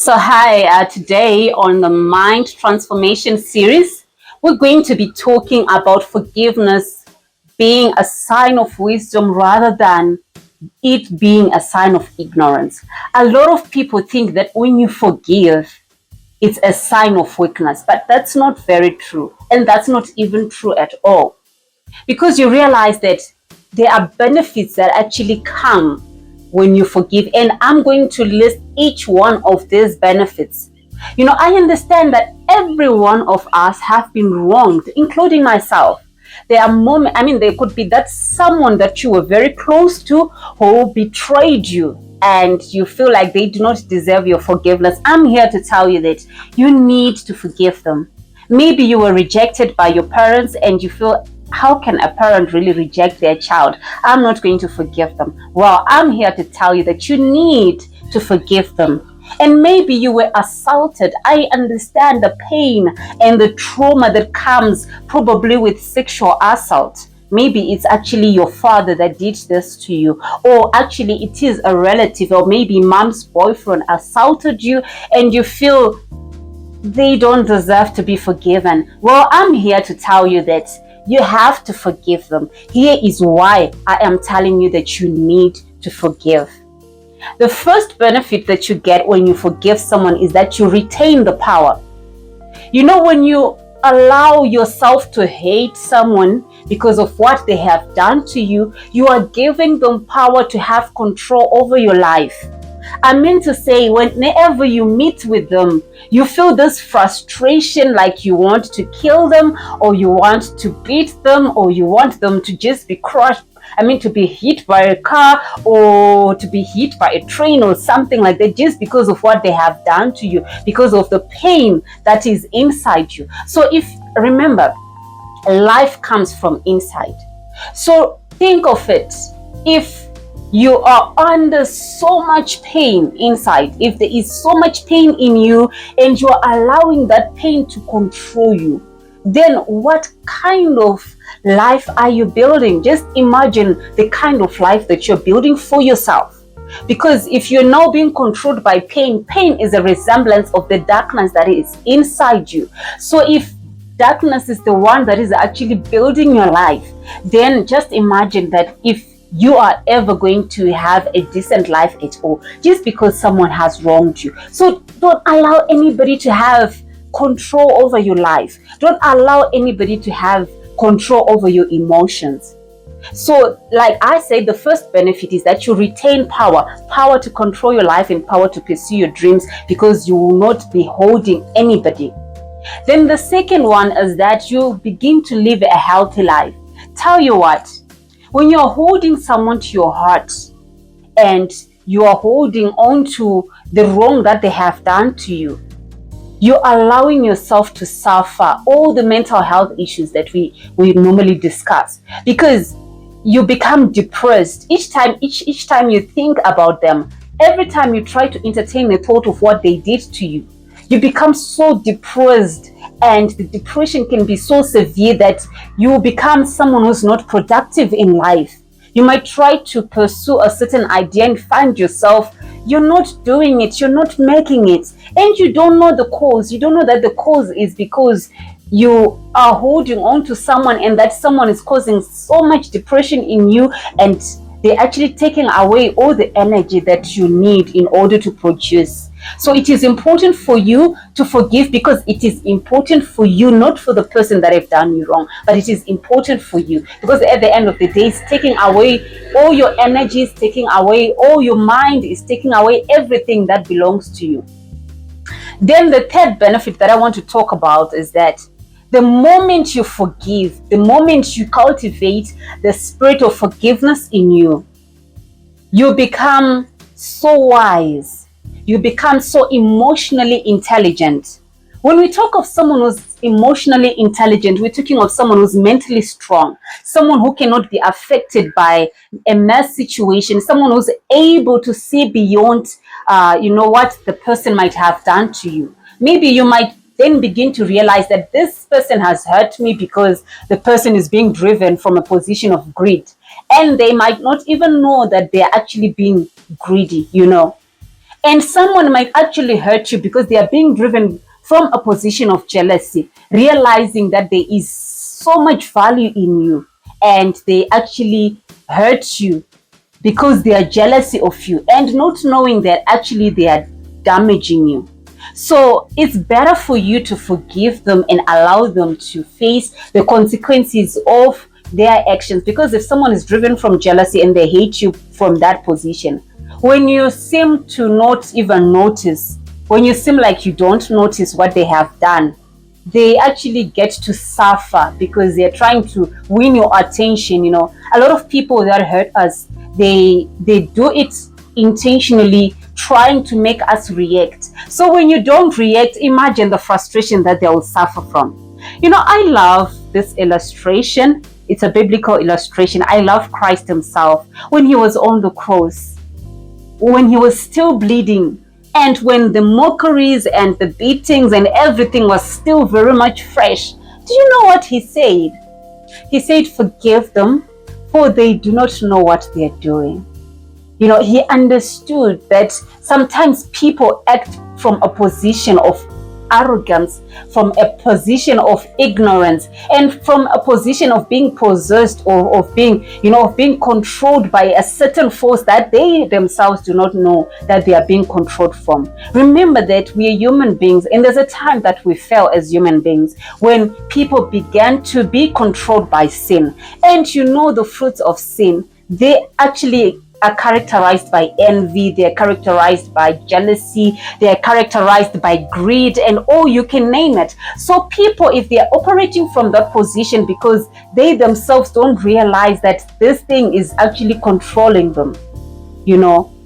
So, hi, today on the Mind Transformation series, we're going to be talking about forgiveness being a sign of wisdom rather than it being a sign of ignorance. A lot of people think that when you forgive, it's a sign of weakness, but that's not very true. And that's not even true at all. Because you realize that there are benefits that actually come when you forgive, and I'm going to list each one of these benefits. I understand that every one of us have been wronged, including myself. There are moments, there could be that someone that you were very close to who betrayed you and you feel like they do not deserve your forgiveness. I'm here to tell you that you need to forgive them. Maybe you were rejected by your parents and you feel, how can a parent really reject their child? I'm not going to forgive them. Well, I'm here to tell you that you need to forgive them. And maybe you were assaulted. I understand the pain and the trauma that comes probably with sexual assault. Maybe it's actually your father that did this to you, or actually it is a relative, or maybe mom's boyfriend assaulted you and you feel they don't deserve to be forgiven. Well, I'm here to tell you that you have to forgive them. Here is why I am telling you that you need to forgive. The first benefit that you get when you forgive someone is that you retain the power. When you allow yourself to hate someone because of what they have done to you, you are giving them power to have control over your life. I mean to say, whenever you meet with them, you feel this frustration, like you want to kill them, or you want to beat them, or you want them to just be crushed. To be hit by a car or to be hit by a train or something like that, just because of what they have done to you, because of the pain that is inside you. So remember, life comes from inside. So think of it. If you are under so much pain inside, if there is so much pain in you and you are allowing that pain to control you, then what kind of life are you building? Just imagine the kind of life that you're building for yourself. Because if you're now being controlled by pain, pain is a resemblance of the darkness that is inside you. So if darkness is the one that is actually building your life, then just imagine that if you are ever going to have a decent life at all, just because someone has wronged you. So don't allow anybody to have control over your life. Don't allow anybody to have control over your emotions. So, like I said, the first benefit is that you retain power to control your life and power to pursue your dreams, because you will not be holding anybody. Then the second one is that you begin to live a healthy life. Tell you what, when you're holding someone to your heart and you are holding on to the wrong that they have done to you, you're allowing yourself to suffer all the mental health issues that we normally discuss, because you become depressed each time you think about them. Every time you try to entertain the thought of what they did to you, you become so depressed, and the depression can be so severe that you become someone who's not productive in life. You might try to pursue a certain idea and find yourself, you're not doing it, you're not making it, and you don't know the cause. You don't know that the cause is because you are holding on to someone, and that someone is causing so much depression in you, and they're actually taking away all the energy that you need in order to produce. So it is important for you to forgive, because it is important for you, not for the person that have done you wrong, but it is important for you, because at the end of the day, it's taking away all your energy, it's taking away all your mind, it's taking away everything that belongs to you. Then the third benefit that I want to talk about is that the moment you forgive, the moment you cultivate the spirit of forgiveness in you, you become so wise. You become so emotionally intelligent. When we talk of someone who's emotionally intelligent, we're talking of someone who's mentally strong, someone who cannot be affected by a mess situation, someone who's able to see beyond, what the person might have done to you. Maybe you might then begin to realize that this person has hurt me because the person is being driven from a position of greed. And they might not even know that they're actually being greedy. And someone might actually hurt you because they are being driven from a position of jealousy, realizing that there is so much value in you, and they actually hurt you because they are jealousy of you, and not knowing that actually they are damaging you. So it's better for you to forgive them and allow them to face the consequences of their actions. Because if someone is driven from jealousy and they hate you from that position, when you seem to not even notice, when you seem like you don't notice what they have done, they actually get to suffer because they're trying to win your attention. A lot of people that hurt us, they do it intentionally, trying to make us react. So when you don't react, imagine the frustration that they will suffer from. I love this illustration. It's a biblical illustration. I love Christ himself when he was on the cross, when he was still bleeding, and when the mockeries and the beatings and everything was still very much fresh. Do you know what he said? He said, "Forgive them, for they do not know what they're doing." He understood that sometimes people act from a position of arrogance, from a position of ignorance, and from a position of being possessed, or of being controlled by a certain force that they themselves do not know that they are being controlled from. Remember that we are human beings, and there's a time that we fell as human beings when people began to be controlled by sin. And the fruits of sin, they actually are characterized by envy, they are characterized by jealousy, they are characterized by greed, and you can name it. So people, if they are operating from that position because they themselves don't realize that this thing is actually controlling them,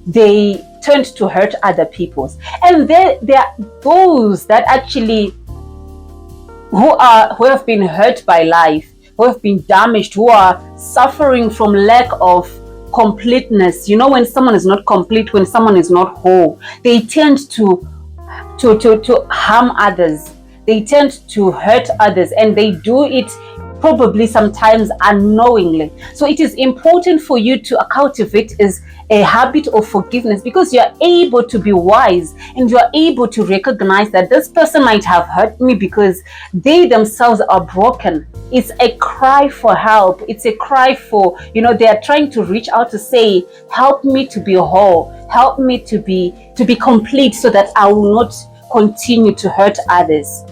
they tend to hurt other people. And there are those that actually who have been hurt by life, who have been damaged, who are suffering from lack of completeness. When someone is not complete, when someone is not whole, they tend to harm others, they tend to hurt others, and they do it probably sometimes unknowingly. So it is important for you to cultivate is a habit of forgiveness, because you're able to be wise and you're able to recognize that this person might have hurt me because they themselves are broken. It's a cry for help. It's a cry for, they are trying to reach out to say, help me to be whole, help me to be complete, so that I will not continue to hurt others.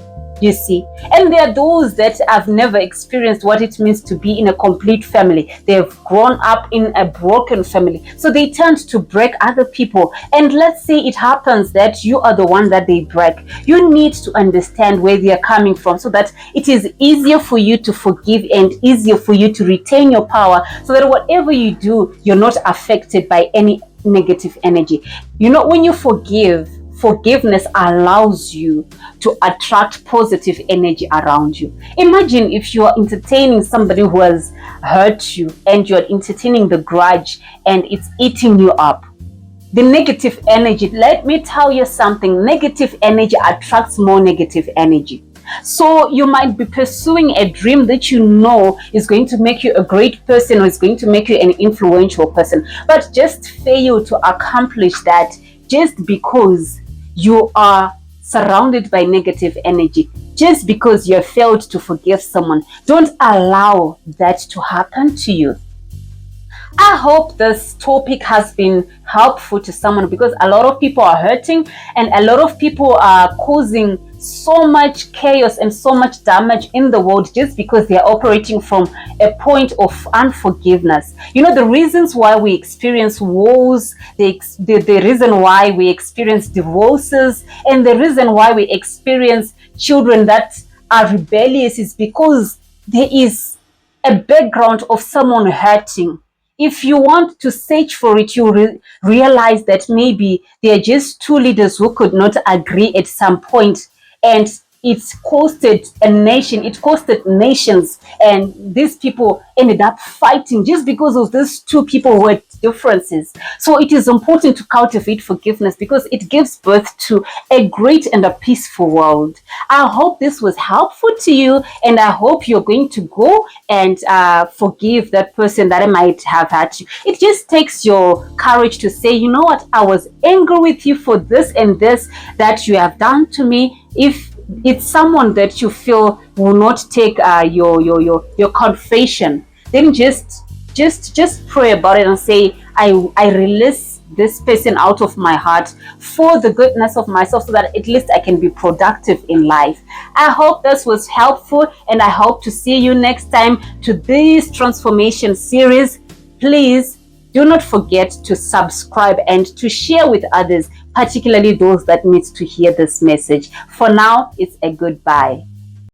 You see, and there are those that have never experienced what it means to be in a complete family. They've grown up in a broken family, so they tend to break other people. And let's say it happens that you are the one that they break. You need to understand where they are coming from, so that it is easier for you to forgive and easier for you to retain your power, so that whatever you do, you're not affected by any negative energy. When you forgiveness allows you to attract positive energy around you. Imagine if you are entertaining somebody who has hurt you, and you're entertaining the grudge, and it's eating you up. The negative energy, let me tell you something, negative energy attracts more negative energy. So you might be pursuing a dream that is going to make you a great person, or is going to make you an influential person, but just fail to accomplish that just because you are surrounded by negative energy, just because you have failed to forgive someone. Don't allow that to happen to you. I hope this topic has been helpful to someone, because a lot of people are hurting, and a lot of people are causing so much chaos and so much damage in the world just because they are operating from a point of unforgiveness. The reasons why we experience wars, the reason why we experience divorces, and the reason why we experience children that are rebellious is because there is a background of someone hurting. If you want to search for it, you realize that maybe there are just two leaders who could not agree at some point, and it's costed a nation, it costed nations, and these people ended up fighting just because of these two people who were differences. So it is important to cultivate forgiveness because it gives birth to a great and a peaceful world. I hope this was helpful to you, and I hope you're going to go and forgive that person that might have hurt you. It just takes your courage to say, you know what, I was angry with you for this and this that you have done to me. If it's someone that you feel will not take your confession, then just pray about it and say, I release this person out of my heart for the goodness of myself, so that at least I can be productive in life. I hope this was helpful, and I hope to see you next time to this transformation series. Please do not forget to subscribe and to share with others, particularly those that need to hear this message. For now, it's a goodbye.